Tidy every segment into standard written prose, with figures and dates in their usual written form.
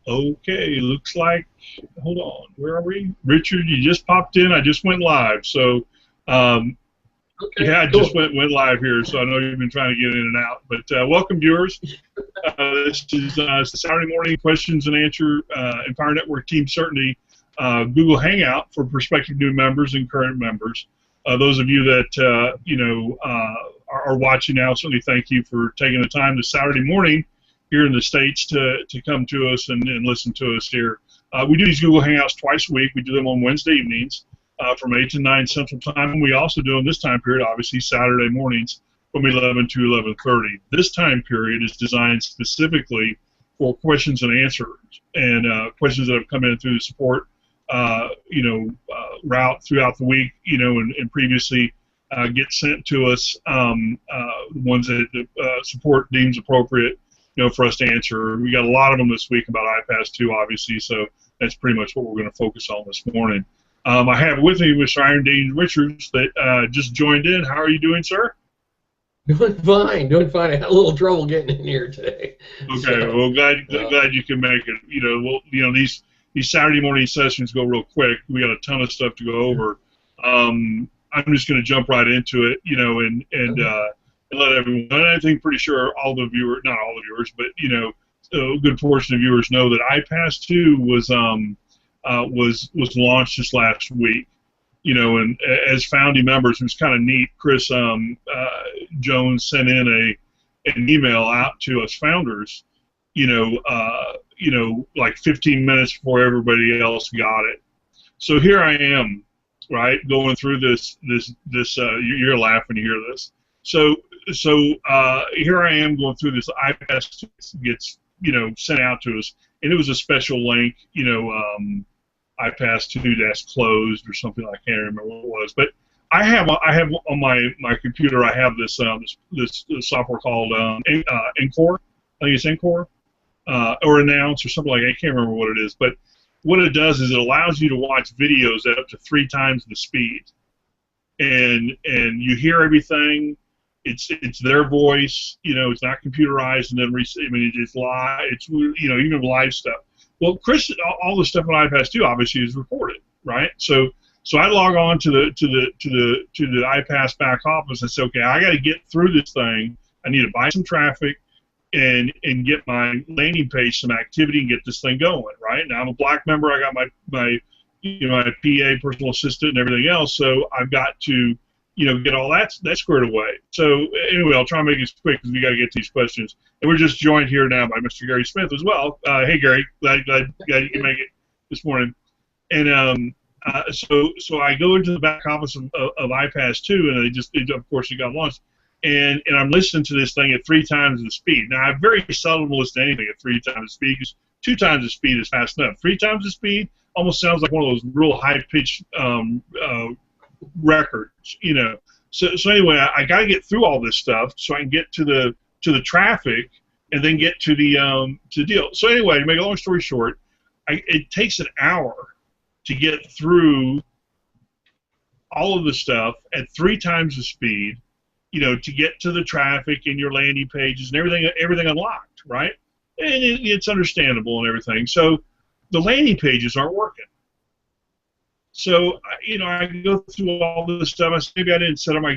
Okay, looks like, hold on, where are we? Richard, you just popped in. I just went live. So, um, Okay, yeah, I just cool. went live here. So I know you've been trying to get in and out. But welcome, viewers. This is Saturday morning questions and answer Empire Network Team Certainty Google Hangout for prospective new members and current members. Those of you that are watching now, certainly thank you for taking the time this Saturday morning here in the States to come to us and listen to us here. We do these Google Hangouts twice a week. We do them on Wednesday evenings from 8 to 9 Central Time. And we also do them this time period, obviously, Saturday mornings from 11 to 11:30. This time period is designed specifically for questions and answers and questions that have come in through the support, route throughout the week, and previously get sent to us, the ones that the support deems appropriate, for us to answer. We got a lot of them this week about iPass 2, obviously, so that's pretty much what we're going to focus on this morning. I have with me Mr. Iron Dean Richards that just joined in. How are you doing, sir? Doing fine, doing fine. I had a little trouble getting in here today. Okay, So, well, glad you can make it. These Saturday morning sessions go real quick. We got a ton of stuff to go over. I'm just going to jump right into it, and let everyone. And I think pretty sure all the viewers, not all the viewers, but a good portion of viewers know that iPass 2 was launched just last week. And as founding members, it was kind of neat. Chris Jones sent in an email out to us founders, like 15 minutes before everybody else got it. So here I am, right, going through this. You're laughing to hear this. So here I am going through this. iPass gets sent out to us, and it was a special link, iPass 2 closed or something. I can't remember what it was, but I have on my computer. I have this software called Encore. I think it's Encore or Announce or something like that. I can't remember what it is, but what it does is it allows you to watch videos at up to 3 times the speed, and you hear everything. It's their voice. It's not computerized and then it's live. It's even live stuff. Well, Chris, all the stuff on iPass 2 obviously is recorded, right? So I log on to the iPass back office and say, okay, I got to get through this thing. I need to buy some traffic and get my landing page some activity and get this thing going, right? Now I'm a Black member. I got my my PA, personal assistant, and everything else. So I've got to get all that squared away. So anyway, I'll try and make it quick because we got to get to these questions. And we're just joined here now by Mr. Gary Smith as well. Hey, Gary, glad you can make it this morning. And so I go into the back office of iPass 2, and of course, it got launched. And I'm listening to this thing at 3 times the speed. Now, I very seldom listen to anything at 3 times the speed because 2 times the speed is fast enough. 3 times the speed almost sounds like one of those real high-pitched records, So anyway, I got to get through all this stuff so I can get to the traffic and then get to the deal. So anyway, to make a long story short, it takes an hour to get through all of the stuff at 3 times the speed, to get to the traffic and your landing pages and everything unlocked, right? And it's understandable and everything. So the landing pages aren't working. So, I go through all this stuff. I say, maybe I didn't set up my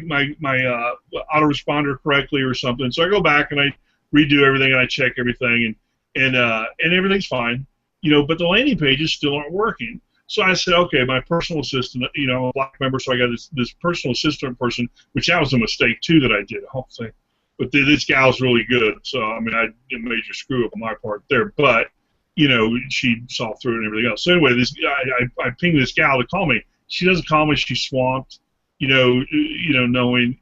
autoresponder correctly or something. So I go back and I redo everything and I check everything and everything's fine, but the landing pages still aren't working. So I said, okay, my personal assistant, I'm a Black member, so I got this personal assistant person, which that was a mistake too that I did, obviously. But this gal's really good, so I did a major screw up on my part there, but she saw through it and everything else. So anyway, I pinged this gal to call me. She doesn't call me. She's swamped, knowing,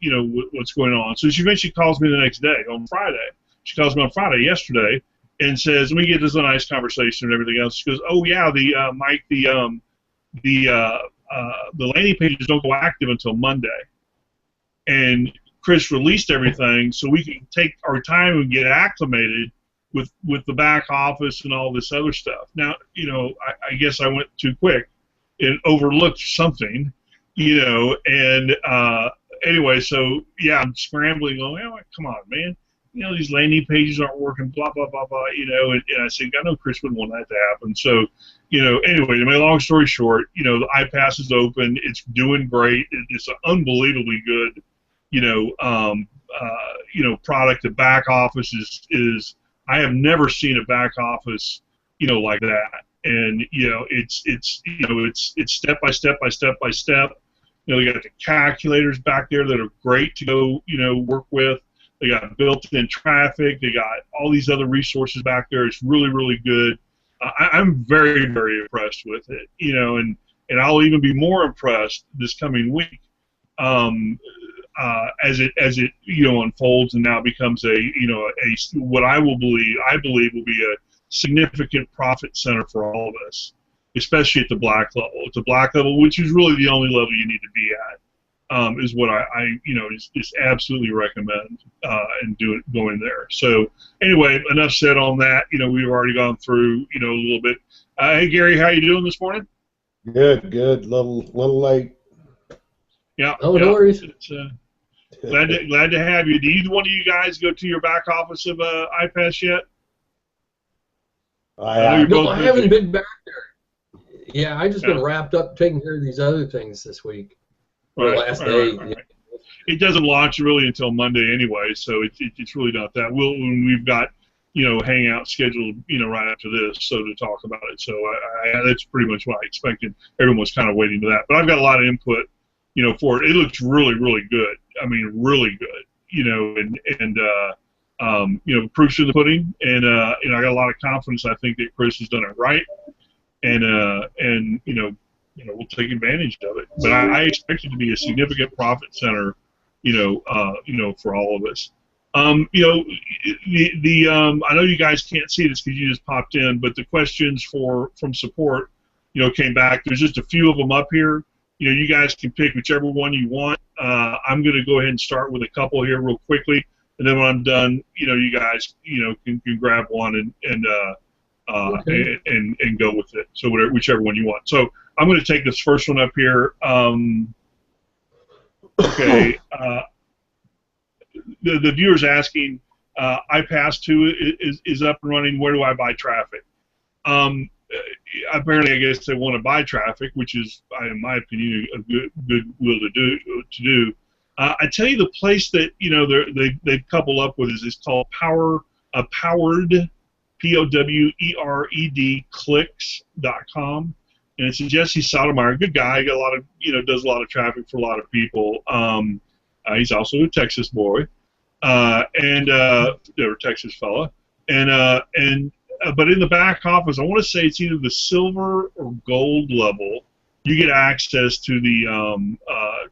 what's going on. So she eventually calls me the next day on Friday. She calls me on Friday yesterday and says, we get this a nice conversation and everything else. She goes, oh yeah, Mike, the landing pages don't go active until Monday. And Chris released everything so we can take our time and get acclimated with the back office and all this other stuff. Now, I guess I went too quick and overlooked something, and anyway, so yeah, I'm scrambling going, oh, come on, man. these landing pages aren't working, blah, blah, blah, blah, and I said, I know Chris wouldn't want that to happen. So, anyway, to make a long story short, the iPass is open. It's doing great. It's an unbelievably good, product. The back office is I have never seen a back office, like that. And, it's step by step by step by step. They got the calculators back there that are great to go, work with. They got built-in traffic. They got all these other resources back there. It's really, really good. I'm very, very impressed with it, and I'll even be more impressed this coming week as it unfolds and now becomes what I believe will be a significant profit center for all of us, especially at the black level. At the black level, which is really the only level you need to be at. Is what I just absolutely recommend and going there. So anyway, enough said on that. We've already gone through a little bit. Hey Gary, how you doing this morning? Good. Little late. Yeah. Oh, no worries. Glad to have you. Do either one of you guys go to your back office of iPass yet? I haven't been back there. Yeah, I just been wrapped up taking care of these other things this week. Last day. Right. It doesn't launch really until Monday anyway, so it's really not that. We've got hangout scheduled right after this, so to talk about it. So that's pretty much what I expected. Everyone was kind of waiting for that, but I've got a lot of input for it. It looks really, really good. I mean, really good. Proof's in the pudding, and I got a lot of confidence. I think that Chris has done it right, and we'll take advantage of it. But I expect it to be a significant profit center, for all of us. I know you guys can't see this because you just popped in, but the questions from support, came back. There's just a few of them up here. You guys can pick whichever one you want. I'm going to go ahead and start with a couple here real quickly, and then when I'm done, you guys, can grab one and go with it. So whichever one you want. So I'm going to take this first one up here. Okay. The viewer's asking, iPass 2 is up and running. Where do I buy traffic? Apparently, I guess they want to buy traffic, which is, in my opinion, a good will to do. I tell you, the place that they've coupled up with is called Powered POWERED clicks.com. And it's a Jesse Sotomayor, good guy. Got a lot of, does a lot of traffic for a lot of people. He's also a Texas boy, and they're a Texas fella. But in the back office, I want to say it's either the silver or gold level. You get access to the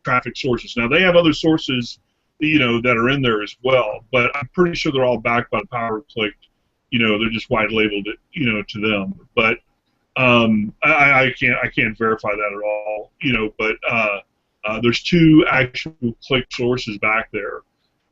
traffic sources. Now they have other sources, that are in there as well. But I'm pretty sure they're all backed by Powered Click. They're just white labeled it, to them. But I can't verify that at all, but there's two actual click sources back there,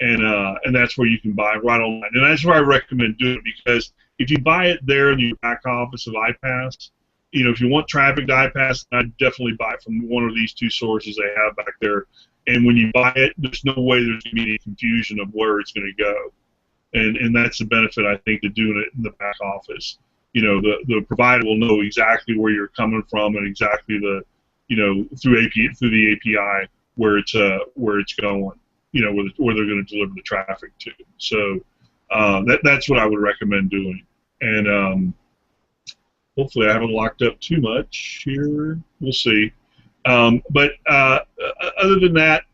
and that's where you can buy right online, and that's where I recommend doing it, because if you buy it there in the back office of iPass, if you want traffic to iPass, I'd definitely buy it from one of these two sources they have back there, and when you buy it, there's no way there's going to be any confusion of where it's going to go, and that's the benefit, I think, to doing it in the back office. The provider will know exactly where you're coming from and exactly through the API where it's going, where they're going to deliver the traffic to. So that's what I would recommend doing. And hopefully I haven't locked up too much here. We'll see. But other than that,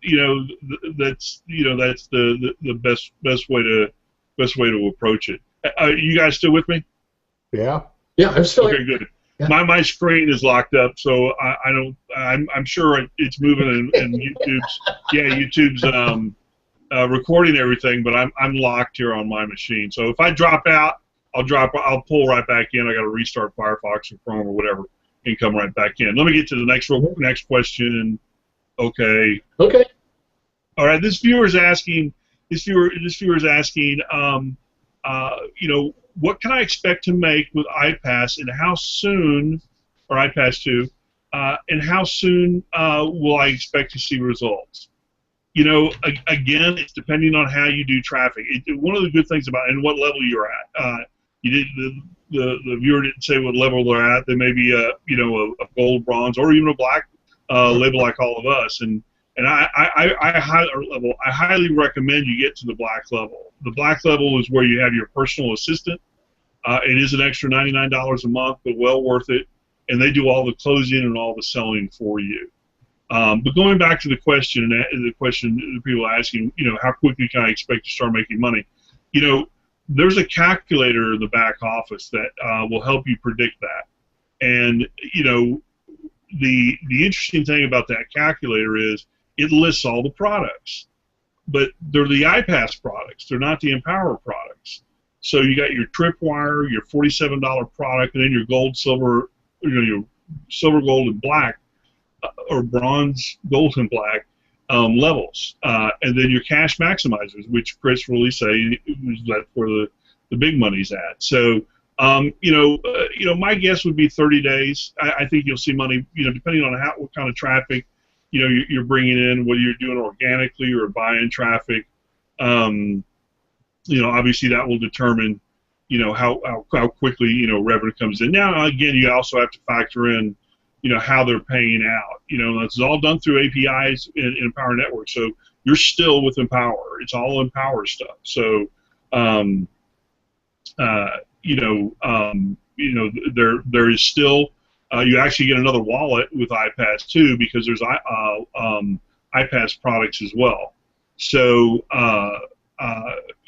that's the best way to approach it. You guys still with me? Yeah. Yeah, I'm still okay. Good. Yeah. My screen is locked up, so I don't. I'm sure it's moving, and YouTube's recording everything, but I'm locked here on my machine. So if I drop out, I'll pull right back in. I got to restart Firefox or Chrome or whatever, and come right back in. Let me get to the next question. Okay. Okay. All right. This viewer is asking. What can I expect to make with iPass, and how soon, or iPass 2, and how soon will I expect to see results? Again, it's depending on how you do traffic. One of the good things about and what level you're at. You did the viewer didn't say what level they're at. They may be a gold, bronze, or even a black label like all of us. And I highly recommend you get to the black level. The black level is where you have your personal assistant. It is an extra $99 a month, but well worth it. And they do all the closing and all the selling for you. But going back to the question the people are asking, how quickly can I expect to start making money? There's a calculator in the back office that will help you predict that. And the interesting thing about that calculator is it lists all the products, but they're the iPass products. They're not the Empower products. So you got your Tripwire, your $47 product, and then your gold, silver, your silver, gold, and black, or bronze, gold, and black levels, and then your cash maximizers, which Chris really say that's where the big money's at. So, my guess would be 30 days. I think you'll see money, depending on what kind of traffic, you're bringing in, whether you're doing organically or buying traffic. Obviously that will determine, how quickly, revenue comes in. Now, again, you also have to factor in, how they're paying out. That's all done through APIs in Empower Network. So you're still with Empower. It's all Empower stuff. So, there is still, you actually get another wallet with iPass too, because there's iPass products as well. So,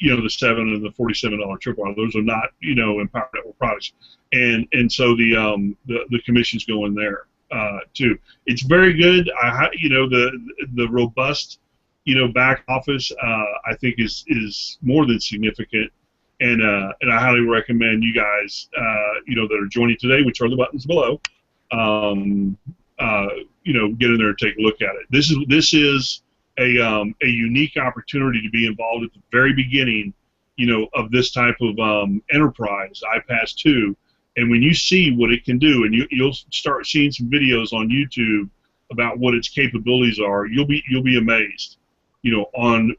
the $7 and the $47 Tripwire, those are not, Empower Network products, and so the commissions go in there too. It's very good. The robust, back office, I think is more than significant, and I highly recommend you guys, that are joining today, which are the buttons below, get in there and take a look at it. This is a unique opportunity to be involved at the very beginning, of this type of enterprise, iPass 2. And when you see what it can do, and you'll start seeing some videos on YouTube about what its capabilities are, you'll be amazed, on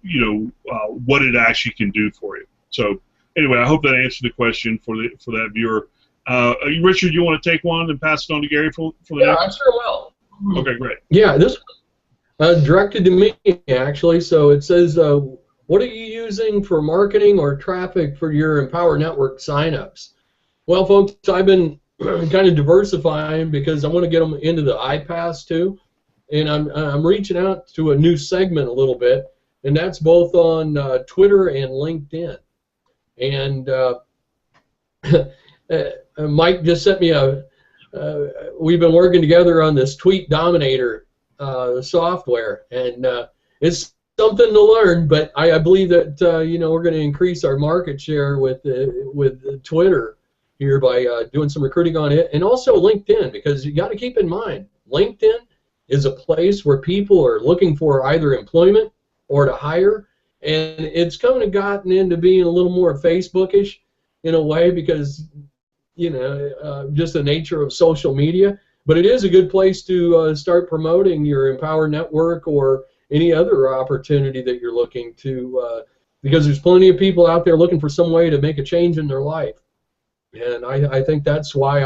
what it actually can do for you. So anyway, I hope that answered the question for that viewer. Richard, you want to take one and pass it on to Gary for the next? Yeah, I sure will. Okay, great. Yeah, this directed to me actually. So it says, what are you using for marketing or traffic for your Empower Network signups? Well, folks, I've been kind of diversifying because I want to get them into the iPass too, and I'm reaching out to a new segment a little bit, and that's both on Twitter and LinkedIn. And Mike just sent me we've been working together on this Tweet Dominator software, and it's something to learn, but I believe that we're going to increase our market share with Twitter here by doing some recruiting on it, and also LinkedIn, because you got to keep in mind LinkedIn is a place where people are looking for either employment or to hire, and it's kind of gotten into being a little more Facebookish in a way because just the nature of social media. But it is a good place to start promoting your Empower Network or any other opportunity that you're looking to, because there's plenty of people out there looking for some way to make a change in their life. And I think that's why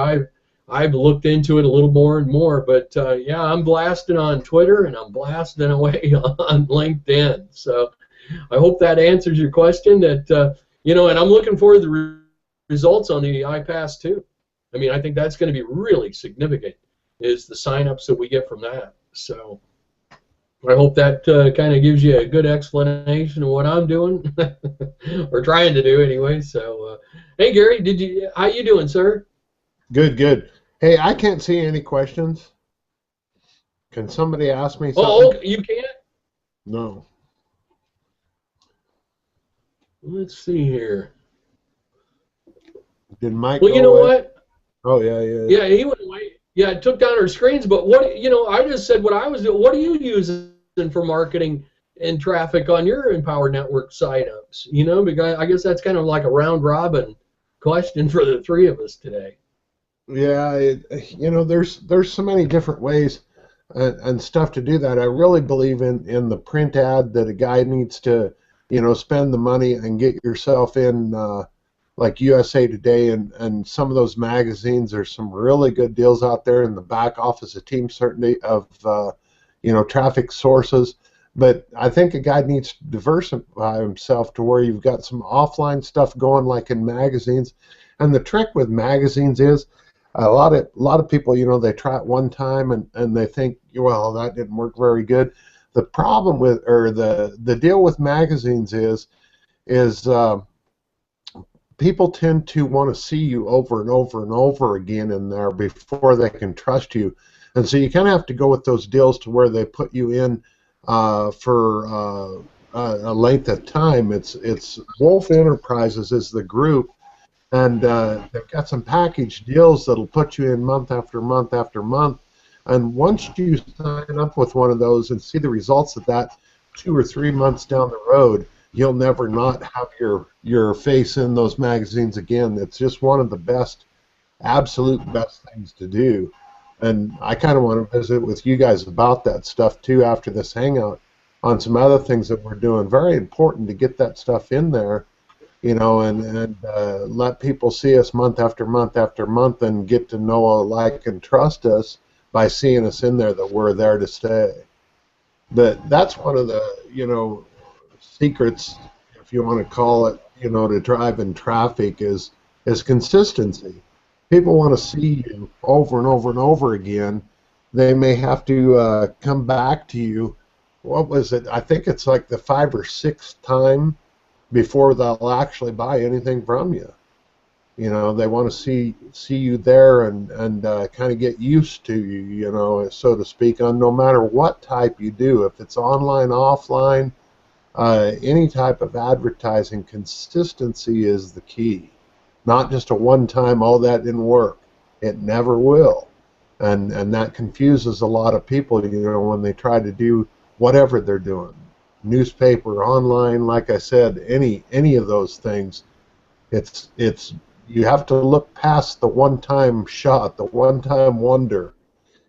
I've looked into it a little more and more. But yeah, I'm blasting on Twitter and I'm blasting away on LinkedIn. So I hope that answers your question. That and I'm looking forward to the results on the iPass too. I mean, I think that's going to be really significant, is the sign-ups that we get from that. So I hope that kind of gives you a good explanation of what I'm doing, or trying to do anyway. So, hey Gary, how you doing, sir? Good, good. Hey, I can't see any questions. Can somebody ask me something? Oh, you can't? No. Let's see here. Did Mike? Well, you know what? Oh yeah, yeah. Yeah, he went away. Yeah, it took down our screens, but I just said what I was doing. What are you using for marketing and traffic on your Empower Network signups? Because I guess that's kind of like a round robin question for the three of us today. Yeah, there's so many different ways. and stuff to do that. I really believe in the print ad that a guy needs to, spend the money and get yourself in, like USA Today and some of those magazines. There's some really good deals out there in the back office of Team Certainty of, traffic sources. But I think a guy needs to diversify himself to where you've got some offline stuff going, like in magazines. And the trick with magazines is a lot of people, they try it one time and they think, well, that didn't work very good. The problem with, or the deal with magazines is people tend to want to see you over and over and over again in there before they can trust you. And so you kind of have to go with those deals to where they put you in for a length of time. It's Wolf Enterprises is the group, and they've got some package deals that'll put you in month after month after month. And once you sign up with one of those and see the results of that 2 or 3 months down the road, you'll never not have your face in those magazines again. It's just one of the best, absolute best things to do. And I kind of want to visit with you guys about that stuff too after this hangout on some other things that we're doing. Very important to get that stuff in there, and let people see us month after month after month and get to know, like, and trust us by seeing us in there, that we're there to stay. But that's one of the, secrets, if you want to call it, to driving traffic is consistency. People want to see you over and over and over again. They may have to come back to you. What was it? I think it's like the 5th or 6th time before they'll actually buy anything from you. They want to see you there and kind of get used to you, so to speak, on no matter what type you do. If it's online, offline, any type of advertising, consistency is the key. Not just a one-time, oh, that didn't work. It never will. And that confuses a lot of people, when they try to do whatever they're doing. Newspaper, online, like I said, any of those things. It's you have to look past the one-time shot, the one-time wonder,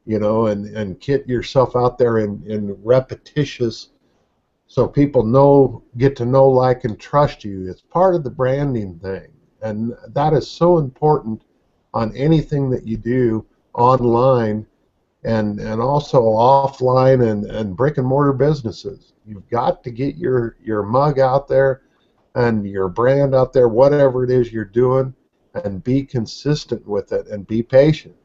and get yourself out there in repetitious, so people get to know, like, and trust you. It's part of the branding thing. And that is so important on anything that you do online and also offline and brick and mortar businesses. You've got to get your mug out there and your brand out there, whatever it is you're doing, and be consistent with it and be patient.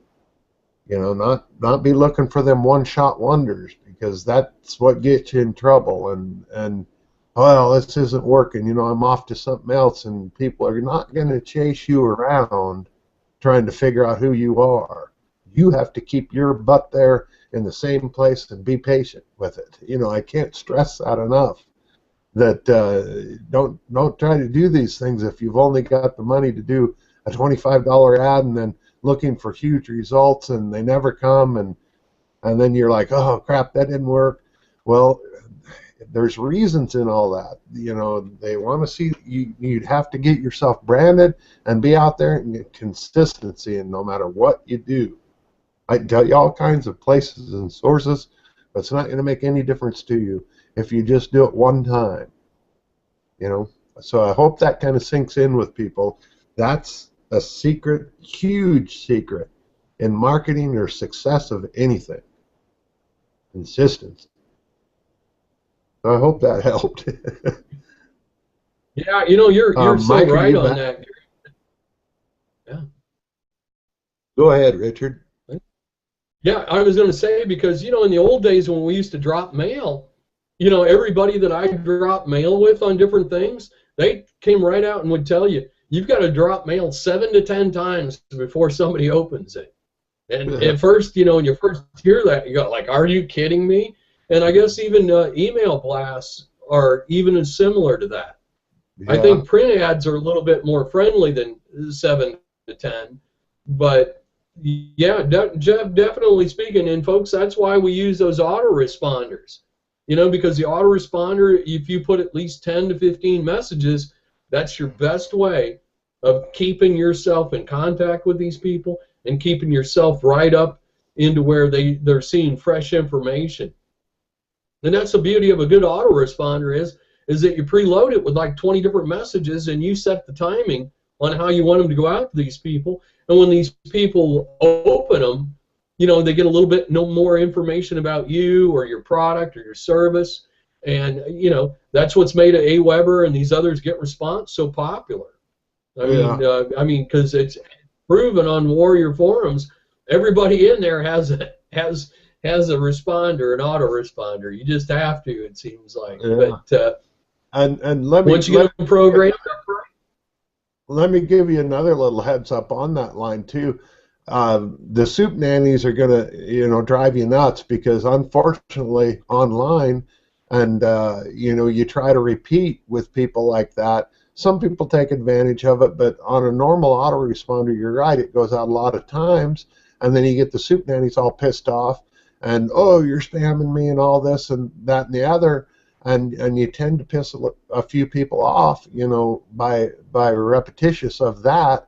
Not be looking for them one-shot wonders, because that's what gets you in trouble. And well, this isn't working, I'm off to something else, and people are not going to chase you around trying to figure out who you are. You have to keep your butt there in the same place and be patient with it. I can't stress that enough, that don't try to do these things if you've only got the money to do a $25 ad and then looking for huge results and they never come, and then you're like, oh crap, that didn't work. Well, there's reasons in all that. They want to see you. You'd have to get yourself branded and be out there and get consistency, and no matter what you do. I can tell you all kinds of places and sources, but it's not going to make any difference to you if you just do it one time. So I hope that kind of sinks in with people. That's a secret, huge secret in marketing or success of anything. Consistency. I hope that helped. Yeah, you're so Mike, right on that. Yeah. Go ahead, Richard. Yeah, I was going to say, because, in the old days when we used to drop mail, everybody that I dropped mail with on different things, they came right out and would tell you, you've got to drop mail 7 to 10 times before somebody opens it. And at first, when you first hear that, you go like, are you kidding me? And I guess even email blasts are even as similar to that. Yeah. I think print ads are a little bit more friendly than 7 to 10, but yeah, definitely speaking. And folks, that's why we use those autoresponders. Because the autoresponder, if you put at least 10 to 15 messages, that's your best way of keeping yourself in contact with these people and keeping yourself right up into where they're seeing fresh information. And that's the beauty of a good autoresponder is that you preload it with like 20 different messages, and you set the timing on how you want them to go out to these people. And when these people open them, you know, they get a little bit more information about you or your product or your service. And, you know, that's what's made AWeber and these others Get Response so popular. I mean, because it's proven on Warrior forums, everybody in there has a responder, an autoresponder. You just have to, it seems like. Yeah. But and let me, once you get them programmed, let me give you another little heads up on that line too. The soup nannies are gonna, you know, drive you nuts, because unfortunately online, and you know, you try to repeat with people like that. Some people take advantage of it, but on a normal autoresponder, you're right, it goes out a lot of times, and then you get the soup nannies all pissed off, and oh, you're spamming me and all this and that and the other, and you tend to piss a few people off, you know, by repetitious of that.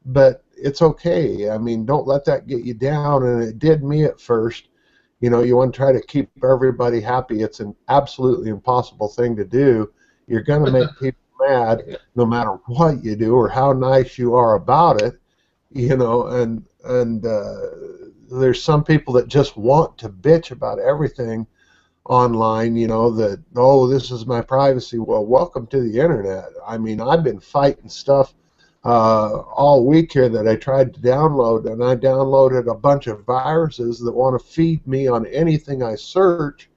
But it's okay. I mean, don't let that get you down, and it did me at first. You know, you want to try to keep everybody happy. It's an absolutely impossible thing to do. You're going to make people mad no matter what you do or how nice you are about it, you know, and there's some people that just want to bitch about everything online, you know, that, oh, this is my privacy. Well, welcome to the internet. I mean, I've been fighting stuff all week here that I tried to download, and I downloaded a bunch of viruses that want to feed me on anything I search.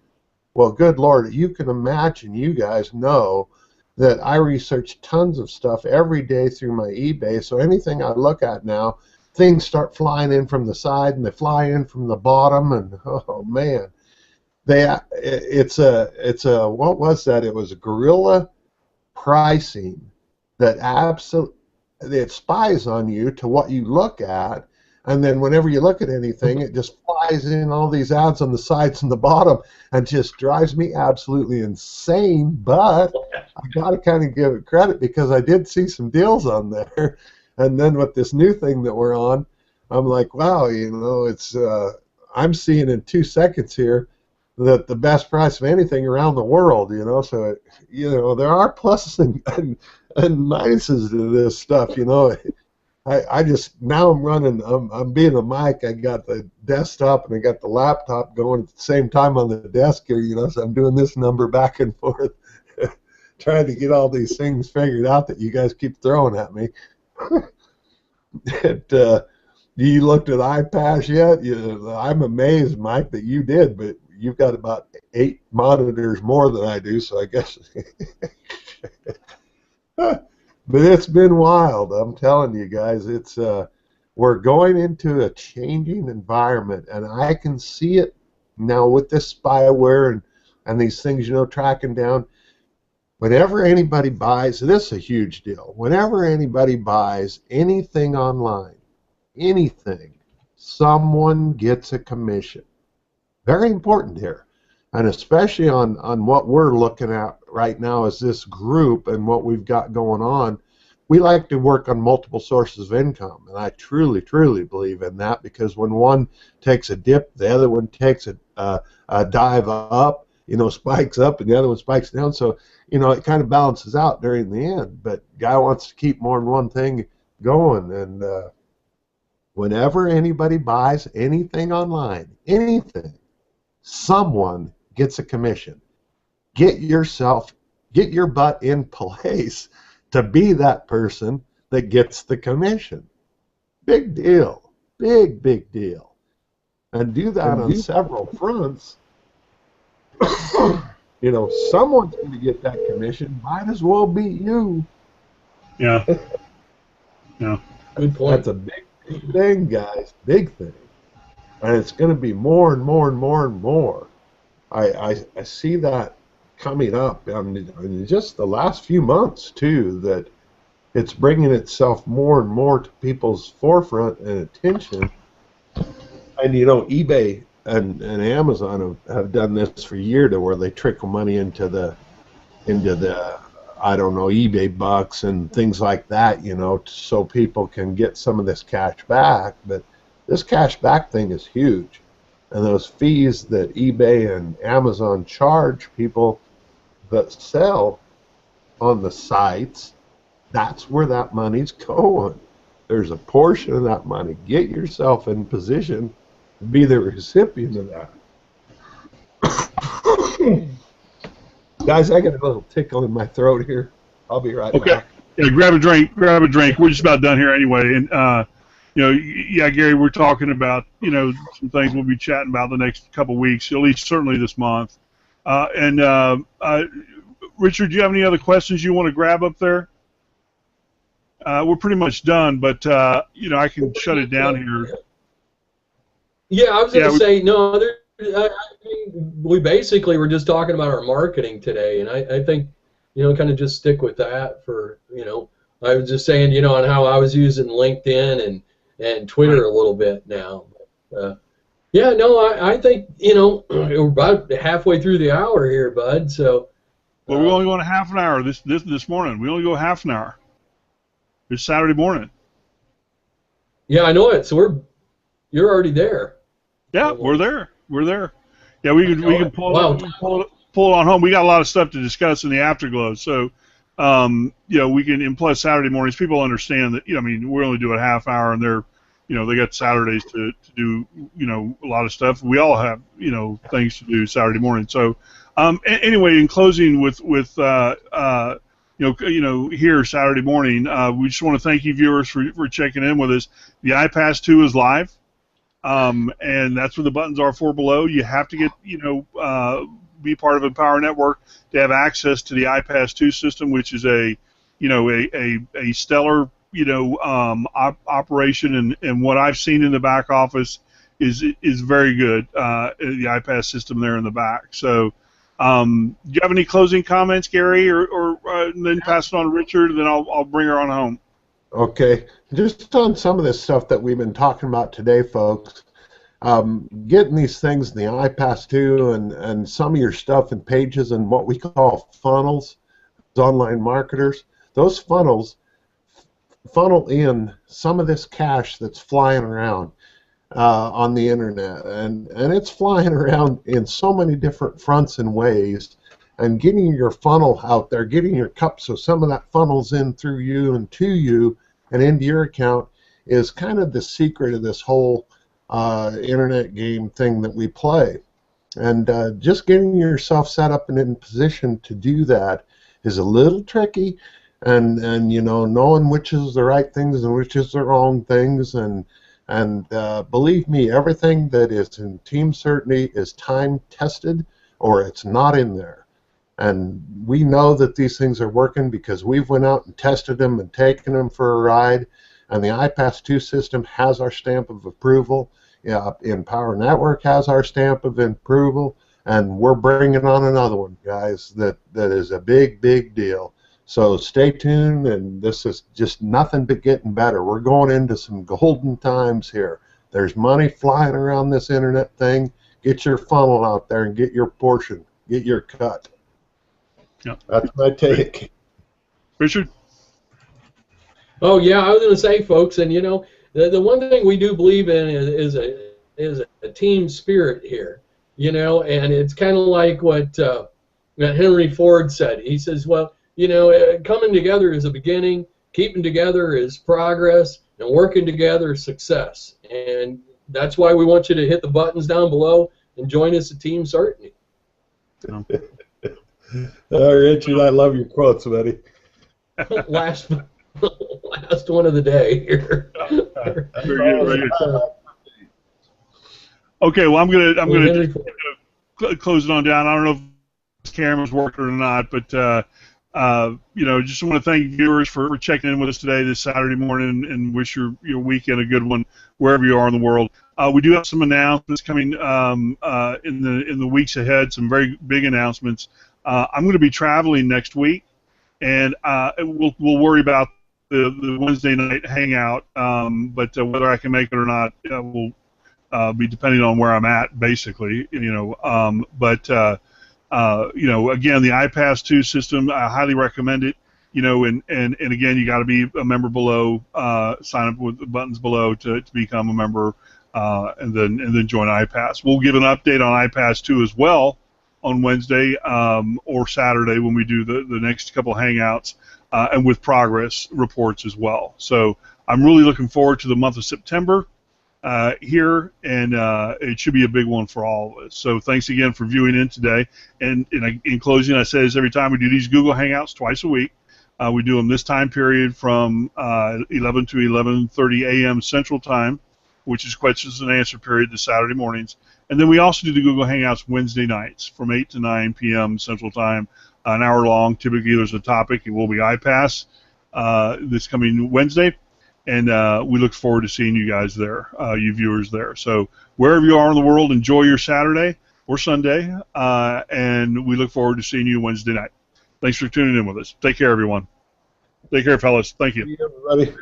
Well, good Lord, you can imagine, you guys know that I research tons of stuff every day through my eBay, so anything I look at now, things start flying in from the side and they fly in from the bottom, and oh man, it's a what was that? It was a guerrilla pricing that absolutely, it spies on you to what you look at, and then whenever you look at anything, it just flies in all these ads on the sides and the bottom, and just drives me absolutely insane. But I gotta kind of give it credit, because I did see some deals on there, and then with this new thing that we're on, I'm like, wow, you know, it's I'm seeing in 2 seconds here that the best price of anything around the world, you know. So you know, there are pluses and minuses to this stuff, you know. I just, now I'm running, I'm being a mic. I got the desktop and I got the laptop going at the same time on the desk here, you know, so I'm doing this number back and forth, trying to get all these things figured out that you guys keep throwing at me. You looked at iPass yet? I'm amazed, Mike, that you did, but you've got about 8 monitors more than I do, so I guess. But it's been wild. I'm telling you guys, it's we're going into a changing environment, and I can see it now with this spyware and these things, you know, tracking down. Whenever anybody buys, this is a huge deal. Whenever anybody buys anything online, anything, someone gets a commission. Very important here. And especially on what we're looking at right now as this group and what we've got going on, we like to work on multiple sources of income. And I truly, truly believe in that, because when one takes a dip, the other one takes a dive up, you know, spikes up, and the other one spikes down. So, you know, it kind of balances out during the end. But guy wants to keep more than one thing going. And whenever anybody buys anything online, anything, someone gets a commission. Get your butt in place to be that person that gets the commission. Big deal. Big, big deal. And do that on several fronts. You know, someone's going to get that commission. Might as well be you. Yeah. Yeah. Good point. That's a big, big thing, guys. Big thing. And it's going to be more and more and more and more. I see that coming up in just the last few months, too, that it's bringing itself more and more to people's forefront and attention. And, you know, eBay and Amazon have done this for years, to where they trickle money into the I don't know, eBay bucks and things like that, you know, so people can get some of this cash back. But This cash back thing is huge. And those fees that eBay and Amazon charge people that sell on the sites, that's where that money's going. There's a portion of that money. Get yourself in position to be the recipient of that. Guys, I got a little tickle in my throat here. I'll be right back. Yeah, grab a drink. Grab a drink. We're just about done here anyway. And yeah, Gary, we're talking about some things we'll be chatting about the next couple of weeks, at least certainly this month. Richard, do you have any other questions you want to grab up there? We're pretty much done, but I can shut it down here. Yeah, I was going to say no. I mean, we basically were just talking about our marketing today, and I think kind of just stick with that for I was just saying on how I was using LinkedIn and Twitter a little bit now. Yeah, no, I think we're about halfway through the hour here, bud. So. Well, we're only going a half an hour this morning. We only go half an hour. It's Saturday morning. Yeah, I know it. So you're already there. Yeah, we're there. We're there. Yeah, we can pull it on home. We got a lot of stuff to discuss in the afterglow. So, we can. And plus, Saturday mornings, people understand that. I mean, we only do a half hour, and they're, they got Saturdays to do, a lot of stuff. We all have, things to do Saturday morning. So, anyway, in closing with here Saturday morning, we just want to thank you viewers for checking in with us. The iPass 2 is live. And that's where the buttons are for below. You have to get, be part of Empower Network to have access to the iPass 2 system, which is a stellar, operation. And what I've seen in the back office is very good. The iPass system there in the back. So, do you have any closing comments, Gary, or then pass it on to Richard, and then I'll bring her on home. Okay, just on some of this stuff that we've been talking about today, folks, getting these things in the iPass 2 and some of your stuff in Pages and what we call funnels, online marketers, those funnels funnel in some of this cash that's flying around on the internet, and it's flying around in so many different fronts and ways. And getting your funnel out there, getting your cup so some of that funnels in through you and to you and into your account is kind of the secret of this whole internet game thing that we play. And just getting yourself set up and in position to do that is a little tricky, and knowing which is the right things and which is the wrong things, and believe me, everything that is in Team Certainty is time tested or it's not in there. And we know that these things are working because we've went out and tested them and taken them for a ride. And the iPass 2 system has our stamp of approval. Empower Network has our stamp of approval. And we're bringing on another one, guys, that is a big, big deal. So stay tuned, and this is just nothing but getting better. We're going into some golden times here. There's money flying around this internet thing. Get your funnel out there and get your portion. Get your cut. Yeah. That's my take. Richard? Oh, yeah, I was going to say, folks, and the one thing we do believe in is a team spirit here, and it's kind of like what Henry Ford said. He says, well, coming together is a beginning, keeping together is progress, and working together is success. And that's why we want you to hit the buttons down below and join us at Team Certainty. Richard, I love your quotes, buddy. last one of the day here. Okay, well, I'm gonna close it on down. I don't know if this camera's working or not, but just want to thank viewers for checking in with us today, this Saturday morning, and wish your weekend a good one wherever you are in the world. We do have some announcements coming in the weeks ahead. Some very big announcements. I'm going to be traveling next week, and we'll worry about the Wednesday night hangout. But whether I can make it or not will be depending on where I'm at, basically. Again, the iPass 2 system, I highly recommend it. And again, you got to be a member below. Sign up with the buttons below to become a member. and then join iPass. We'll give an update on iPass 2 as well on Wednesday or Saturday when we do the next couple hangouts, and with progress reports as well. So I'm really looking forward to the month of September here, and it should be a big one for all of us. So thanks again for viewing in today. And in closing, I say this every time we do these Google Hangouts twice a week. We do them this time period from 11 to 11:30 a.m. Central Time, which is questions and answer period the Saturday mornings. And then we also do the Google Hangouts Wednesday nights from 8 to 9 p.m. Central Time, an hour long. Typically there's a topic. It will be iPass this coming Wednesday. And we look forward to seeing you guys there, you viewers there. So wherever you are in the world, enjoy your Saturday or Sunday, and we look forward to seeing you Wednesday night. Thanks for tuning in with us. Take care, everyone. Take care, fellas. Thank you. See you, everybody.